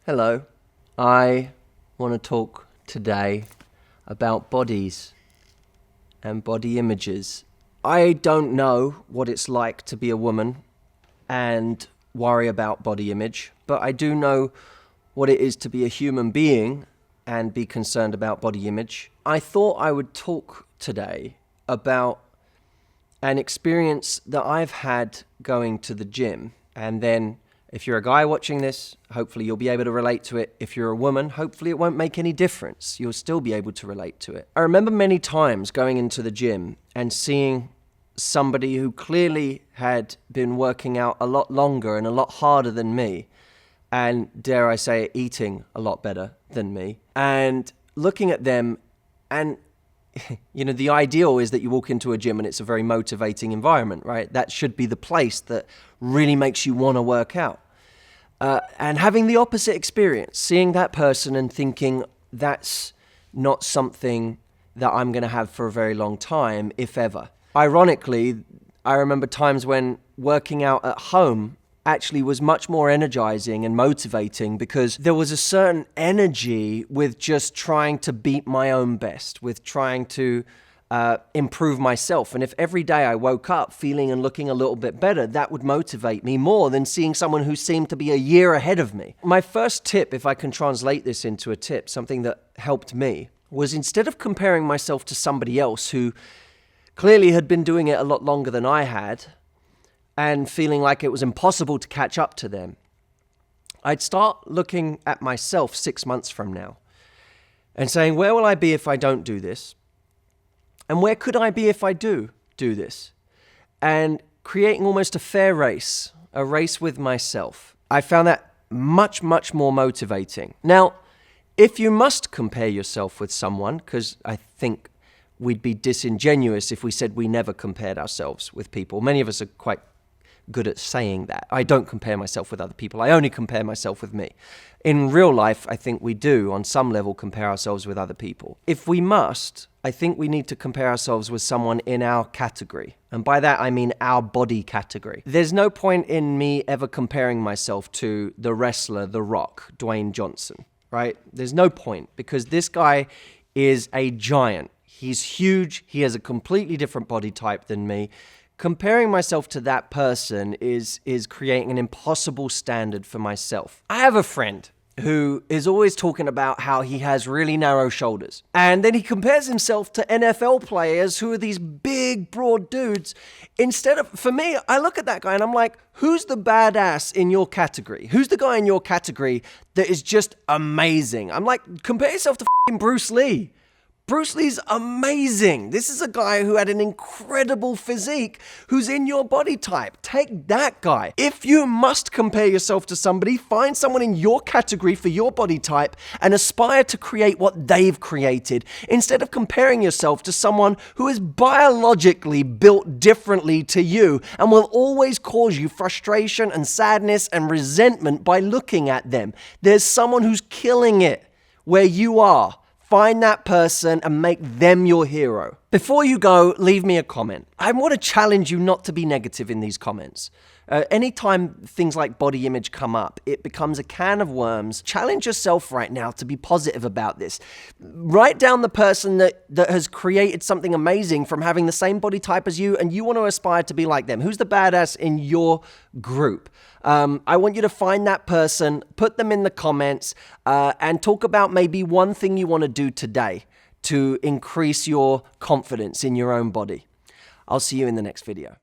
Hello, I want to talk today about bodies and body images. I don't know what it's like to be a woman and worry about body image, but I do know what it is to be a human being and be concerned about body image. I thought I would talk today about an experience that I've had going to the gym, and then if you're a guy watching this, hopefully you'll be able to relate to it. If you're a woman, hopefully it won't make any difference. You'll still be able to relate to it. I remember many times going into the gym and seeing somebody who clearly had been working out a lot longer and a lot harder than me, and dare I say it, eating a lot better than me, and looking at them, and you know, the ideal is that you walk into a gym and it's a very motivating environment, right? That should be the place that really makes you want to work out. And having the opposite experience, seeing that person and thinking that's not something that I'm going to have for a very long time, if ever. Ironically, I remember times when working out at home actually was much more energizing and motivating because there was a certain energy with just trying to beat my own best, with trying to improve myself. And if every day I woke up feeling and looking a little bit better, that would motivate me more than seeing someone who seemed to be a year ahead of me. My first tip, if I can translate this into a tip, something that helped me, was instead of comparing myself to somebody else who clearly had been doing it a lot longer than I had, and feeling like it was impossible to catch up to them, I'd start looking at myself 6 months from now and saying, where will I be if I don't do this? And where could I be if I do this? And creating almost a fair race, a race with myself. I found that much, much more motivating. Now, if you must compare yourself with someone, because I think we'd be disingenuous if we said we never compared ourselves with people. Many of us are quite good at saying that. I don't compare myself with other people. I only compare myself with me. In real life, I think we do, on some level, compare ourselves with other people. If we must, I think we need to compare ourselves with someone in our category. And by that, I mean our body category. There's no point in me ever comparing myself to the wrestler, The Rock, Dwayne Johnson, right? There's no point, because this guy is a giant. He's huge. He has a completely different body type than me. Comparing myself to that person is creating an impossible standard for myself. I have a friend who is always talking about how he has really narrow shoulders. And then he compares himself to NFL players who are these big, broad dudes. Instead of, for me, I look at that guy and I'm like, who's the badass in your category? Who's the guy in your category that is just amazing? I'm like, compare yourself to f***ing Bruce Lee. Bruce Lee's amazing. This is a guy who had an incredible physique who's in your body type. Take that guy. If you must compare yourself to somebody, find someone in your category for your body type and aspire to create what they've created instead of comparing yourself to someone who is biologically built differently to you and will always cause you frustration and sadness and resentment by looking at them. There's someone who's killing it where you are. Find that person and make them your hero. Before you go, leave me a comment. I want to challenge you not to be negative in these comments. Anytime things like body image come up, it becomes a can of worms. Challenge yourself right now to be positive about this. Write down the person that has created something amazing from having the same body type as you, and you want to aspire to be like them. Who's the badass in your group? I want you to find that person, put them in the comments, and talk about maybe one thing you want to do today to increase your confidence in your own body. I'll see you in the next video.